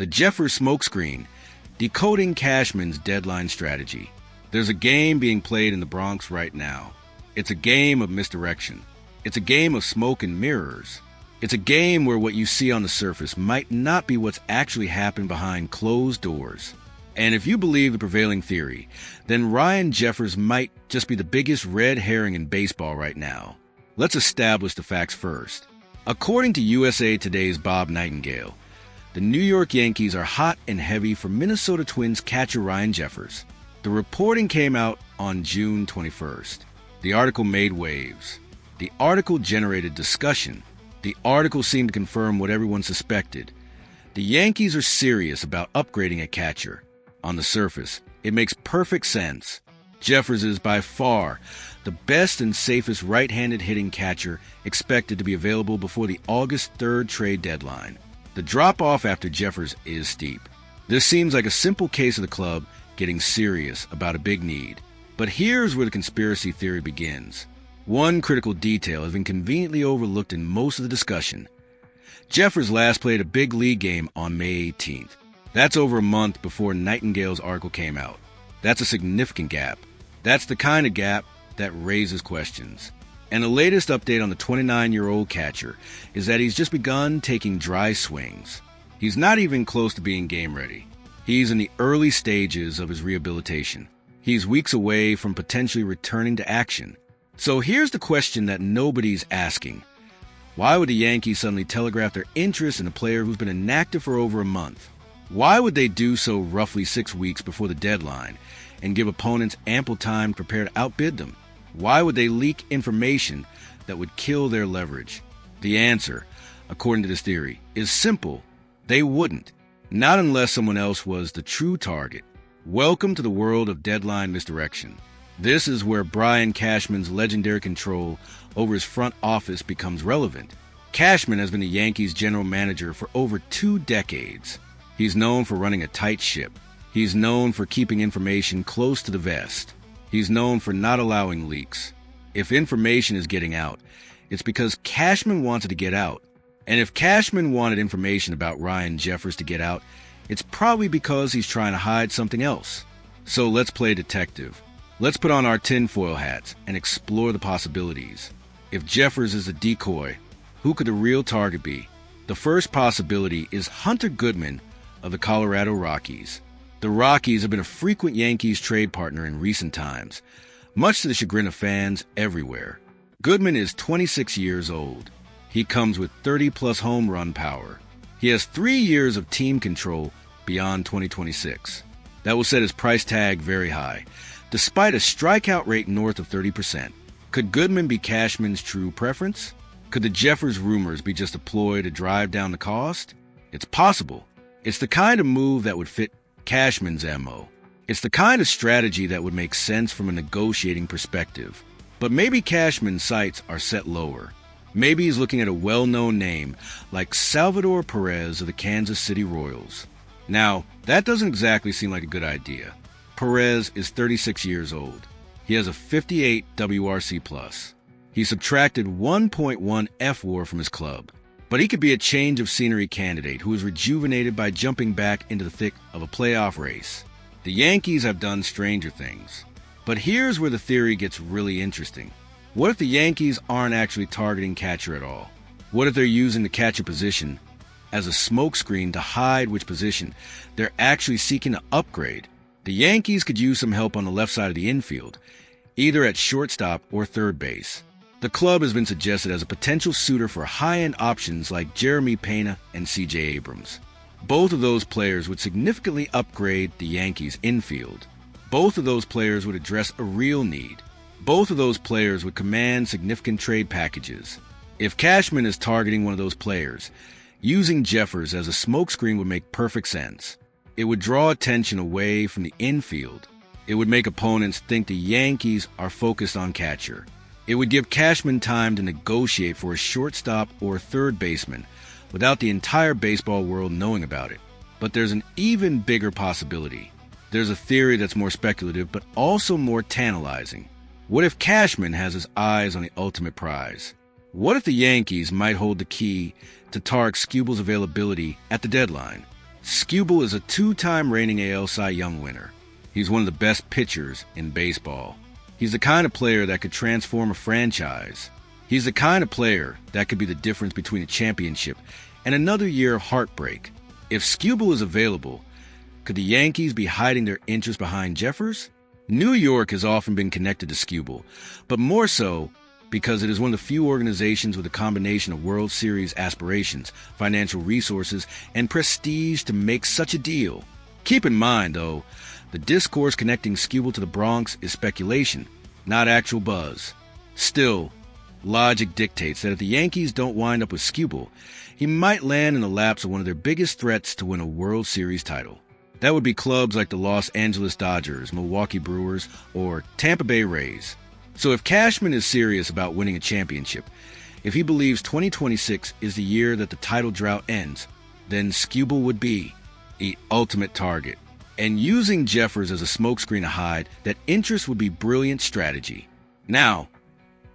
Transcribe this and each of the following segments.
The Jeffers Smokescreen, decoding Cashman's deadline strategy. There's a game being played in the Bronx right now. It's a game of misdirection. It's a game of smoke and mirrors. It's a game where what you see on the surface might not be what's actually happened behind closed doors. And if you believe the prevailing theory, then Ryan Jeffers might just be the biggest red herring in baseball right now. Let's establish the facts first. According to USA Today's Bob Nightingale, the New York Yankees are hot and heavy for Minnesota Twins catcher Ryan Jeffers. The reporting came out on June 21st. The article made waves. The article generated discussion. The article seemed to confirm what everyone suspected. The Yankees are serious about upgrading a catcher. On the surface, it makes perfect sense. Jeffers is by far the best and safest right-handed hitting catcher expected to be available before the August 3rd trade deadline. The drop-off after Jeffers is steep. This seems like a simple case of the club getting serious about a big need. But here's where the conspiracy theory begins. One critical detail has been conveniently overlooked in most of the discussion. Jeffers last played a big league game on May 18th. That's over a month before Nightingale's article came out. That's a significant gap. That's the kind of gap that raises questions. And the latest update on the 29-year-old catcher is that he's just begun taking dry swings. He's not even close to being game ready. He's in the early stages of his rehabilitation. He's weeks away from potentially returning to action. So here's the question that nobody's asking. Why would the Yankees suddenly telegraph their interest in a player who's been inactive for over a month? Why would they do so roughly 6 weeks before the deadline and give opponents ample time to prepare to outbid them? Why would they leak information that would kill their leverage? The answer, according to this theory, is simple. They wouldn't. Not unless someone else was the true target. Welcome to the world of deadline misdirection. This is where Brian Cashman's legendary control over his front office becomes relevant. Cashman has been the Yankees general manager for over 2 decades. He's known for running a tight ship. He's known for keeping information close to the vest. He's known for not allowing leaks. If information is getting out, it's because Cashman wants it to get out. And if Cashman wanted information about Ryan Jeffers to get out, it's probably because he's trying to hide something else. So let's play detective. Let's put on our tinfoil hats and explore the possibilities. If Jeffers is a decoy, who could the real target be? The first possibility is Hunter Goodman of the Colorado Rockies. The Rockies have been a frequent Yankees trade partner in recent times, much to the chagrin of fans everywhere. Goodman is 26 years old. He comes with 30-plus home run power. He has 3 years of team control beyond 2026. That will set his price tag very high, despite a strikeout rate north of 30%. Could Goodman be Cashman's true preference? Could the Jeffers rumors be just a ploy to drive down the cost? It's possible. It's the kind of move that would fit Cashman's MO. It's the kind of strategy that would make sense from a negotiating perspective. But maybe Cashman's sights are set lower. Maybe he's looking at a well-known name like Salvador Perez of the Kansas City Royals. Now, that doesn't exactly seem like a good idea. Perez is 36 years old. He has a 58 WRC+. He subtracted 1.1 F-WAR from his club. But he could be a change of scenery candidate who is rejuvenated by jumping back into the thick of a playoff race. The Yankees have done stranger things. But here's where the theory gets really interesting. What if the Yankees aren't actually targeting catcher at all? What if they're using the catcher position as a smokescreen to hide which position they're actually seeking to upgrade? The Yankees could use some help on the left side of the infield, either at shortstop or third base. The club has been suggested as a potential suitor for high-end options like Jeremy Peña and CJ Abrams. Both of those players would significantly upgrade the Yankees' infield. Both of those players would address a real need. Both of those players would command significant trade packages. If Cashman is targeting one of those players, using Jeffers as a smokescreen would make perfect sense. It would draw attention away from the infield. It would make opponents think the Yankees are focused on catcher. It would give Cashman time to negotiate for a shortstop or third baseman without the entire baseball world knowing about it. But there's an even bigger possibility. There's a theory that's more speculative but also more tantalizing. What if Cashman has his eyes on the ultimate prize? What if the Yankees might hold the key to Tarik Skubal's availability at the deadline? Skubal is a two-time reigning AL Cy Young winner. He's one of the best pitchers in baseball. He's the kind of player that could transform a franchise. He's the kind of player that could be the difference between a championship and another year of heartbreak. If Skubal is available, could the Yankees be hiding their interest behind Jeffers? New York has often been connected to Skubal, but more so because it is one of the few organizations with a combination of World Series aspirations, financial resources, and prestige to make such a deal. Keep in mind, though, the discourse connecting Skubal to the Bronx is speculation, not actual buzz. Still, logic dictates that if the Yankees don't wind up with Skubal, he might land in the laps of one of their biggest threats to win a World Series title. That would be clubs like the Los Angeles Dodgers, Milwaukee Brewers, or Tampa Bay Rays. So if Cashman is serious about winning a championship, if he believes 2026 is the year that the title drought ends, then Skubal would be the ultimate target. And using Jeffers as a smokescreen to hide that interest would be brilliant strategy. Now,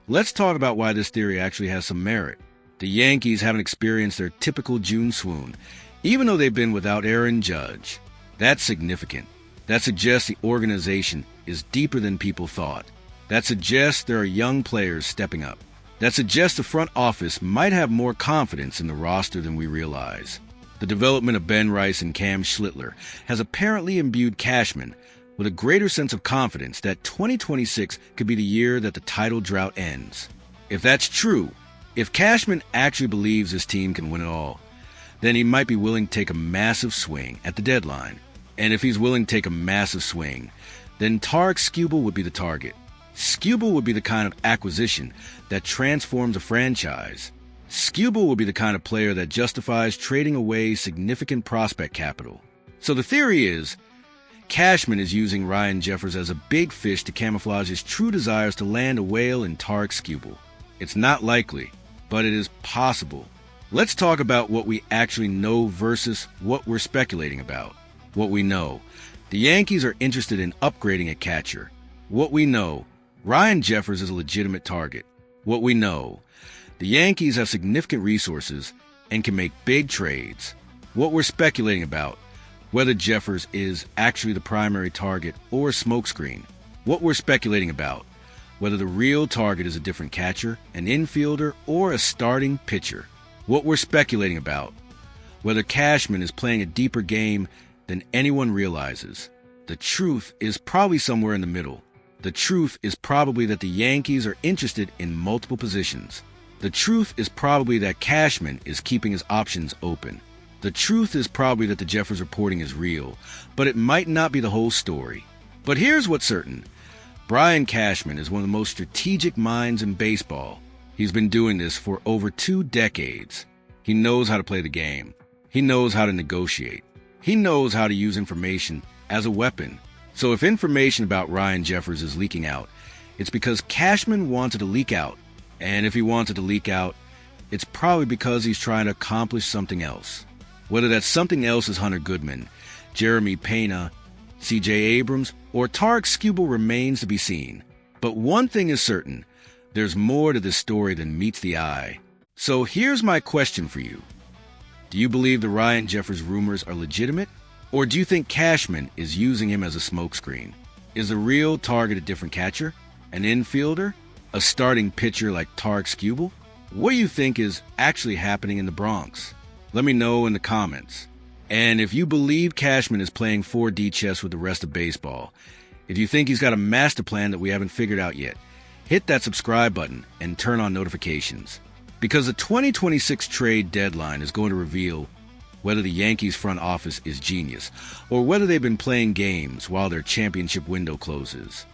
let's talk about why this theory actually has some merit. The Yankees haven't experienced their typical June swoon, even though they've been without Aaron Judge. That's significant. That suggests the organization is deeper than people thought. That suggests there are young players stepping up. That suggests the front office might have more confidence in the roster than we realize. The development of Ben Rice and Cam Schlittler has apparently imbued Cashman with a greater sense of confidence that 2026 could be the year that the title drought ends. If that's true, if Cashman actually believes his team can win it all, then he might be willing to take a massive swing at the deadline. And if he's willing to take a massive swing, then Tarik Skubal would be the target. Skubal would be the kind of acquisition that transforms a franchise. Skubal would be the kind of player that justifies trading away significant prospect capital. So the theory is, Cashman is using Ryan Jeffers as a big fish to camouflage his true desires to land a whale in Tarik Skubal. It's not likely, but it is possible. Let's talk about what we actually know versus what we're speculating about. What we know. The Yankees are interested in upgrading at catcher. What we know. Ryan Jeffers is a legitimate target. What we know. The Yankees have significant resources and can make big trades. What we're speculating about. Whether Jeffers is actually the primary target or a smokescreen. What we're speculating about. Whether the real target is a different catcher, an infielder, or a starting pitcher. What we're speculating about. Whether Cashman is playing a deeper game than anyone realizes. The truth is probably somewhere in the middle. The truth is probably that the Yankees are interested in multiple positions. The truth is probably that Cashman is keeping his options open. The truth is probably that the Jeffers reporting is real, but it might not be the whole story. But here's what's certain. Brian Cashman is one of the most strategic minds in baseball. He's been doing this for over 2 decades. He knows how to play the game. He knows how to negotiate. He knows how to use information as a weapon. So if information about Ryan Jeffers is leaking out, it's because Cashman wanted to leak out. And if he wanted to leak out, it's probably because he's trying to accomplish something else. Whether that something else is Hunter Goodman, Jeremy Peña, CJ Abrams, or Tarik Skubal remains to be seen. But one thing is certain. There's more to this story than meets the eye. So here's my question for you. Do you believe the Ryan Jeffers rumors are legitimate? Or do you think Cashman is using him as a smokescreen? Is the real target a different catcher? An infielder? A starting pitcher like Tarik Skubal? What do you think is actually happening in the Bronx? Let me know in the comments. And if you believe Cashman is playing 4D chess with the rest of baseball, if you think he's got a master plan that we haven't figured out yet, hit that subscribe button and turn on notifications. Because the 2026 trade deadline is going to reveal whether the Yankees front office is genius or whether they've been playing games while their championship window closes.